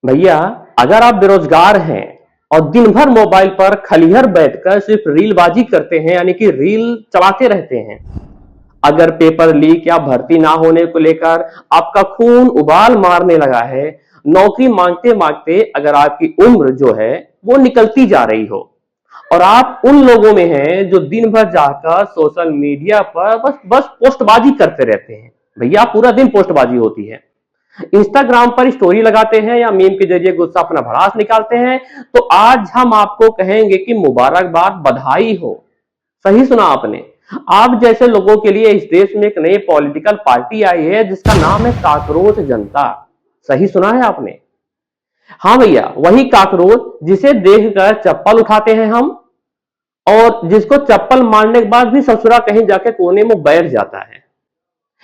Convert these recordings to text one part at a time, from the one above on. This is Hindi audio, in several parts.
भैया, अगर आप बेरोजगार हैं और दिन भर मोबाइल पर खलिहर बैठकर सिर्फ रीलबाजी करते हैं, यानी कि रील चलाते रहते हैं, अगर पेपर लीक या भर्ती ना होने को लेकर आपका खून उबाल मारने लगा है, नौकरी मांगते मांगते अगर आपकी उम्र जो है वो निकलती जा रही हो, और आप उन लोगों में हैं जो दिन भर जाकर सोशल मीडिया पर बस बस पोस्टबाजी करते रहते हैं। भैया, पूरा दिन पोस्टबाजी होती है, इंस्टाग्राम पर स्टोरी लगाते हैं या मीम के जरिए गुस्सा अपना भड़ास निकालते हैं, तो आज हम आपको कहेंगे कि मुबारकबाद, बधाई हो। सही सुना आपने। आप जैसे लोगों के लिए इस देश में एक नई पॉलिटिकल पार्टी आई है जिसका नाम है काकरोच जनता। सही सुना है आपने। हाँ भैया, वही काकरोच जिसे देखकर चप्पल उठाते हैं हम, और जिसको चप्पल मारने के बाद भी ससुरा कहीं जाके कोने में बैठ जाता है।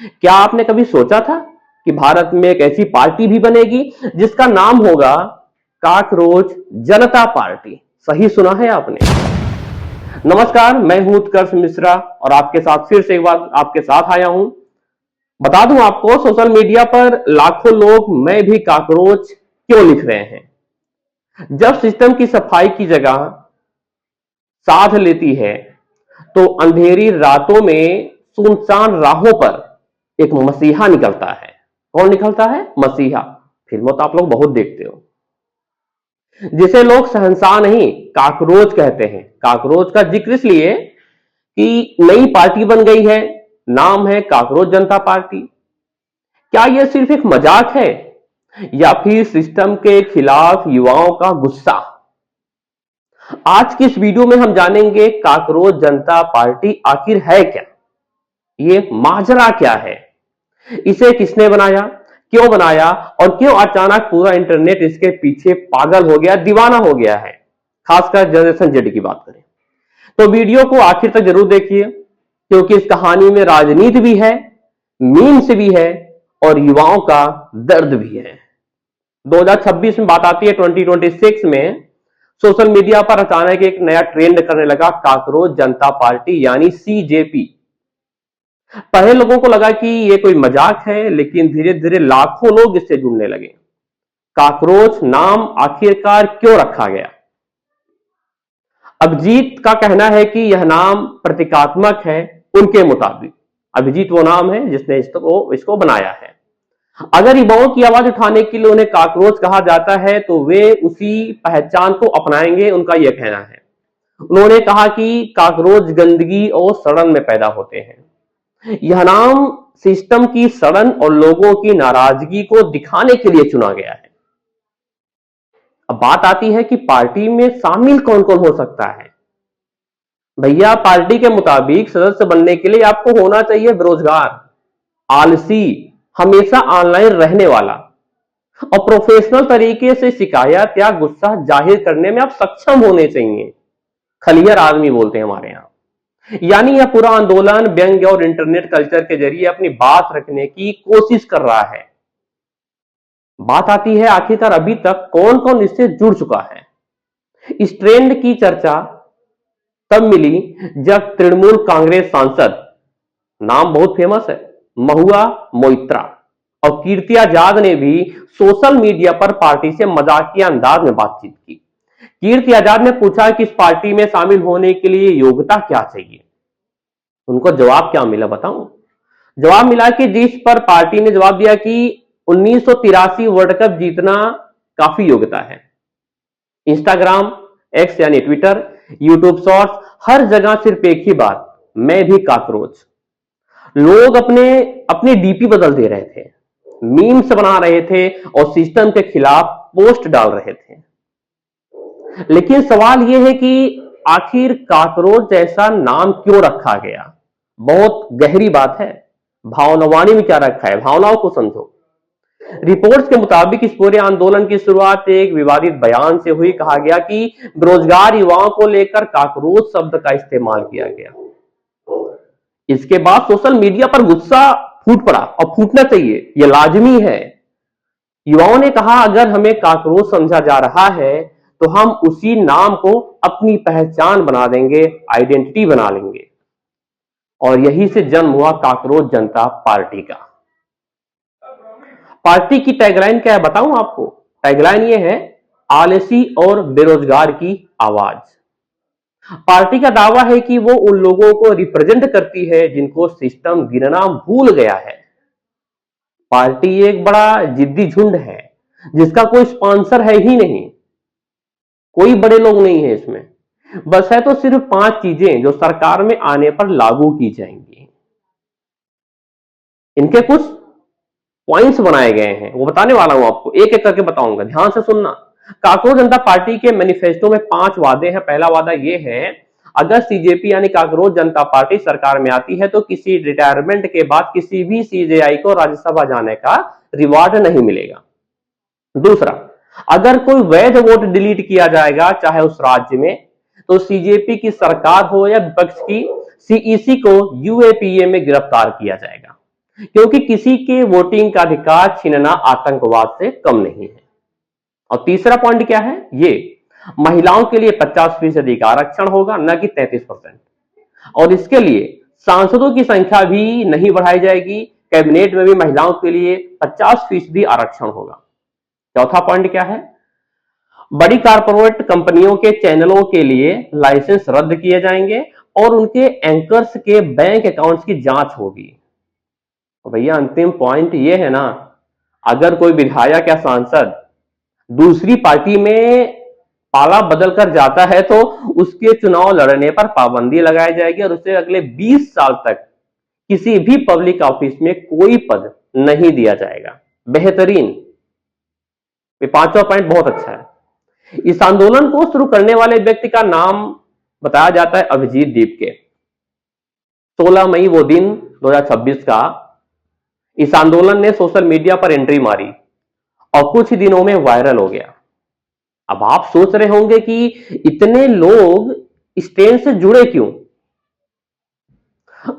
क्या आपने कभी सोचा था कि भारत में एक ऐसी पार्टी भी बनेगी जिसका नाम होगा काकरोच जनता पार्टी? सही सुना है आपने। नमस्कार, मैं हूं उत्कर्ष मिश्रा और आपके साथ फिर से एक बार आपके साथ आया हूं। बता दूं आपको, सोशल मीडिया पर लाखों लोग मैं भी काकरोच क्यों लिख रहे हैं। जब सिस्टम की सफाई की जगह साध लेती है तो अंधेरी रातों में सुनसान राहों पर एक मसीहा निकलता है। कौन निकलता है? मसीहा। फिल्मों तो आप लोग बहुत देखते हो, जिसे लोग शहंशाह नहीं काकरोच कहते हैं। काकरोच का जिक्र इसलिए कि नई पार्टी बन गई है, नाम है काकरोच जनता पार्टी। क्या यह सिर्फ एक मजाक है या फिर सिस्टम के खिलाफ युवाओं का गुस्सा? आज की इस वीडियो में हम जानेंगे काकरोच जनता पार्टी आखिर है क्या, ये माजरा क्या है, इसे किसने बनाया, क्यों बनाया, और क्यों अचानक पूरा इंटरनेट इसके पीछे पागल हो गया, दीवाना हो गया है। खासकर जनरेशन जेड की बात करें तो वीडियो को आखिर तक जरूर देखिए, क्योंकि इस कहानी में राजनीति भी है, मीम्स भी है और युवाओं का दर्द भी है। 2026 में बात आती है, 2026 में सोशल मीडिया पर अचानक एक नया ट्रेंड करने लगा, काकरोच जनता पार्टी यानी सीजेपी। पहले लोगों को लगा कि यह कोई मजाक है, लेकिन धीरे धीरे लाखों लोग इससे जुड़ने लगे। काकरोच नाम आखिरकार क्यों रखा गया? अभिजीत का कहना है कि यह नाम प्रतीकात्मक है। उनके मुताबिक अभिजीत वो नाम है जिसने इसको बनाया है। अगर युवाओं की आवाज उठाने के लिए उन्हें काकरोच कहा जाता है तो वे उसी पहचान को अपनाएंगे, उनका यह कहना है। उन्होंने कहा कि काकरोच गंदगी और सड़न में पैदा होते हैं। यह नाम सिस्टम की सड़न और लोगों की नाराजगी को दिखाने के लिए चुना गया है। अब बात आती है कि पार्टी में शामिल कौन कौन हो सकता है। भैया, पार्टी के मुताबिक सदस्य बनने के लिए आपको होना चाहिए बेरोजगार, आलसी, हमेशा ऑनलाइन रहने वाला और प्रोफेशनल तरीके से शिकायत या गुस्सा जाहिर करने में आप सक्षम होने चाहिए। खलियर आदमी बोलते हैं हमारे यहां। यानी यह पूरा आंदोलन व्यंग्य और इंटरनेट कल्चर के जरिए अपनी बात रखने की कोशिश कर रहा है। बात आती है आखिरकार अभी तक कौन कौन इससे जुड़ चुका है। इस ट्रेंड की चर्चा तब मिली जब तृणमूल कांग्रेस सांसद, नाम बहुत फेमस है, महुआ मोइत्रा और कीर्ति आजाद ने भी सोशल मीडिया पर पार्टी से मजाकिया अंदाज में बातचीत की। कीर्ति आजाद ने पूछा कि इस पार्टी में शामिल होने के लिए योग्यता क्या चाहिए। उनको जवाब क्या मिला बताऊं? जवाब मिला कि जिस पर पार्टी ने जवाब दिया कि 1983 वर्ल्ड कप जीतना काफी योग्यता है। इंस्टाग्राम, एक्स यानी ट्विटर, यूट्यूब शॉर्ट्स, हर जगह सिर्फ एक ही बात, मैं भी काकरोच। लोग अपने डीपी बदल दे रहे थे, मीम्स बना रहे थे और सिस्टम के खिलाफ पोस्ट डाल रहे थे। लेकिन सवाल यह है कि आखिर काकरोच जैसा नाम क्यों रखा गया? बहुत गहरी बात है। भावनावाणी में क्या रखा है, भावनाओं को समझो। रिपोर्ट्स के मुताबिक इस पूरे आंदोलन की शुरुआत एक विवादित बयान से हुई। कहा गया कि बेरोजगार युवाओं को लेकर काकरोच शब्द का इस्तेमाल किया गया। इसके बाद सोशल मीडिया पर गुस्सा फूट पड़ा और फूटना चाहिए, यह लाजमी है। युवाओं ने कहा, अगर हमें काकरोच समझा जा रहा है तो हम उसी नाम को अपनी पहचान बना देंगे, आइडेंटिटी बना लेंगे। और यही से जन्म हुआ काकरोच जनता पार्टी का। पार्टी की टैगलाइन क्या है बताऊं आपको? टैगलाइन ये है, आलसी और बेरोजगार की आवाज। पार्टी का दावा है कि वो उन लोगों को रिप्रेजेंट करती है जिनको सिस्टम गिनना भूल गया है। पार्टी एक बड़ा जिद्दी झुंड है जिसका कोई स्पॉन्सर है ही नहीं, कोई बड़े लोग नहीं है इसमें। बस है तो सिर्फ 5 चीजें जो सरकार में आने पर लागू की जाएंगी। इनके कुछ पॉइंट्स बनाए गए हैं, वो बताने वाला हूं आपको, एक एक करके बताऊंगा, ध्यान से सुनना। कांग्रेस जनता पार्टी के मैनिफेस्टो में 5 वादे हैं। पहला वादा ये है, अगर सीजेपी यानी कांग्रेस जनता पार्टी सरकार में आती है तो किसी रिटायरमेंट के बाद किसी भी सीजेआई को राज्यसभा जाने का रिवॉर्ड नहीं मिलेगा। दूसरा, अगर कोई वैध वोट डिलीट किया जाएगा चाहे उस राज्य में, तो सीजेपी की सरकार हो या विपक्ष की, सीईसी को यूएपीए में गिरफ्तार किया जाएगा, क्योंकि किसी के वोटिंग का अधिकार छीनना आतंकवाद से कम नहीं है। और तीसरा पॉइंट क्या है, ये महिलाओं के लिए 50% आरक्षण होगा, न कि 33%। और इसके लिए सांसदों की संख्या भी नहीं बढ़ाई जाएगी, कैबिनेट में भी महिलाओं के लिए 50% आरक्षण होगा। चौथा पॉइंट क्या है, बड़ी कारपोरेट कंपनियों के चैनलों के लिए लाइसेंस रद्द किए जाएंगे और उनके एंकर्स के बैंक अकाउंट्स की जांच होगी। तो भैया अंतिम पॉइंट ये है ना, अगर कोई विधायक या सांसद दूसरी पार्टी में पाला बदल कर जाता है तो उसके चुनाव लड़ने पर पाबंदी लगाई जाएगी और उसे अगले 20 साल तक किसी भी पब्लिक ऑफिस में कोई पद नहीं दिया जाएगा। बेहतरीन, ये 5वां पॉइंट बहुत अच्छा है। इस आंदोलन को शुरू करने वाले व्यक्ति का नाम बताया जाता है अभिजीत दीपके। 16 मई वो दिन 2026 का इस आंदोलन ने सोशल मीडिया पर एंट्री मारी और कुछ ही दिनों में वायरल हो गया। अब आप सोच रहे होंगे कि इतने लोग इस ट्रेन से जुड़े क्यों?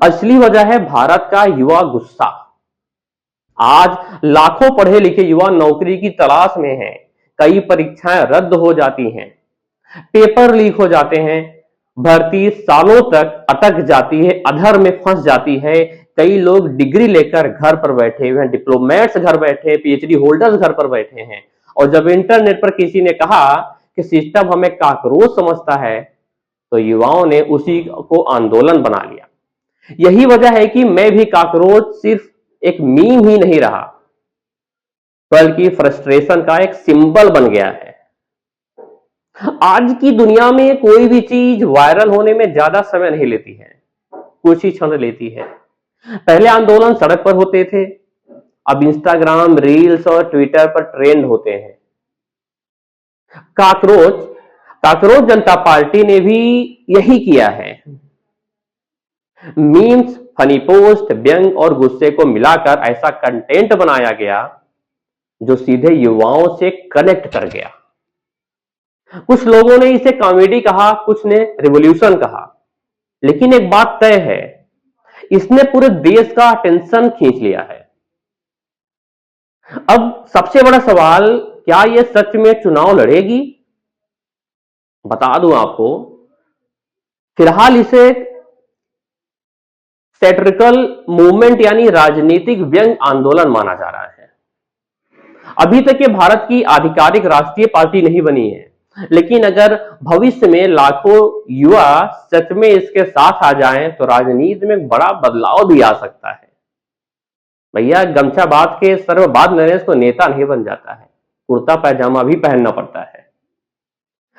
असली वजह है भारत का युवा गुस्सा। आज लाखों पढ़े लिखे युवा नौकरी की तलाश में हैं, कई परीक्षाएं रद्द हो जाती हैं, पेपर लीक हो जाते हैं, भर्ती सालों तक अटक जाती है, अधर में फंस जाती है। कई लोग डिग्री लेकर घर पर बैठे हुए हैं, डिप्लोमेट्स घर बैठे, पीएचडी होल्डर्स घर पर बैठे हैं। और जब इंटरनेट पर किसी ने कहा कि सिस्टम हमें काकरोच समझता है, तो युवाओं ने उसी को आंदोलन बना लिया। यही वजह है कि मैं भी काकरोच सिर्फ एक मीम ही नहीं रहा, बल्कि फ्रस्ट्रेशन का एक सिंबल बन गया है। आज की दुनिया में कोई भी चीज वायरल होने में ज्यादा समय नहीं लेती है, कुछ ही क्षण लेती है। पहले आंदोलन सड़क पर होते थे, अब इंस्टाग्राम रील्स और ट्विटर पर ट्रेंड होते हैं। काकरोच जनता पार्टी ने भी यही किया है। मीम्स, फनी पोस्ट, व्यंग और गुस्से को मिलाकर ऐसा कंटेंट बनाया गया जो सीधे युवाओं से कनेक्ट कर गया। कुछ लोगों ने इसे कॉमेडी कहा, कुछ ने रिवॉल्यूशन कहा, लेकिन एक बात तय है, इसने पूरे देश का अटेंशन खींच लिया है। अब सबसे बड़ा सवाल, क्या यह सच में चुनाव लड़ेगी? बता दूं आपको, फिलहाल इसे सैटिरिकल मूवमेंट यानी राजनीतिक व्यंग आंदोलन माना जा रहा है। अभी तक ये भारत की आधिकारिक राष्ट्रीय पार्टी नहीं बनी है, लेकिन अगर भविष्य में लाखों युवा सच में इसके साथ आ जाएं तो राजनीति में बड़ा बदलाव भी आ सकता है। भैया गमछा बात के सर्वबाद नरेश को नेता नहीं बन जाता है, कुर्ता पैजामा भी पहनना पड़ता है।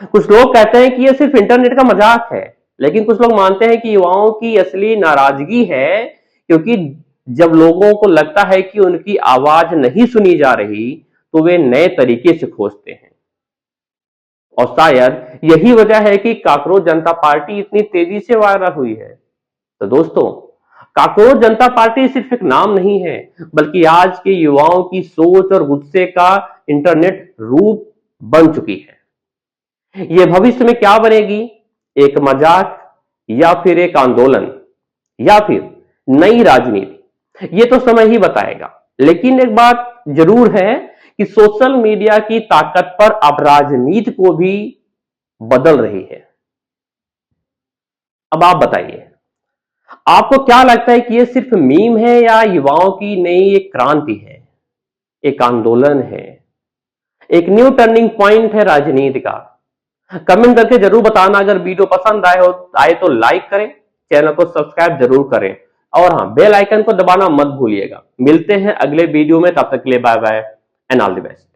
कुछ लोग कहते हैं कि यह सिर्फ इंटरनेट का मजाक है, लेकिन कुछ लोग मानते हैं कि युवाओं की असली नाराजगी है, क्योंकि जब लोगों को लगता है कि उनकी आवाज नहीं सुनी जा रही तो वे नए तरीके से खोजते हैं। और शायद यही वजह है कि काकरोच जनता पार्टी इतनी तेजी से वायरल हुई है। तो दोस्तों, काकरोच जनता पार्टी सिर्फ एक नाम नहीं है, बल्कि आज के युवाओं की सोच और गुस्से का इंटरनेट रूप बन चुकी है। यह भविष्य में क्या बनेगी, एक मजाक या फिर एक आंदोलन या फिर नई राजनीति, ये तो समय ही बताएगा। लेकिन एक बात जरूर है कि सोशल मीडिया की ताकत पर अब राजनीति को भी बदल रही है। अब आप बताइए, आपको क्या लगता है कि यह सिर्फ मीम है या युवाओं की नई एक क्रांति है, एक आंदोलन है, एक न्यू टर्निंग पॉइंट है राजनीति का। कमेंट करके जरूर बताना। अगर वीडियो पसंद आए तो लाइक करें, चैनल को सब्सक्राइब जरूर करें और हाँ, बेल आइकन को दबाना मत भूलिएगा। मिलते हैं अगले वीडियो में, तब तक के लिए bye bye and all the best.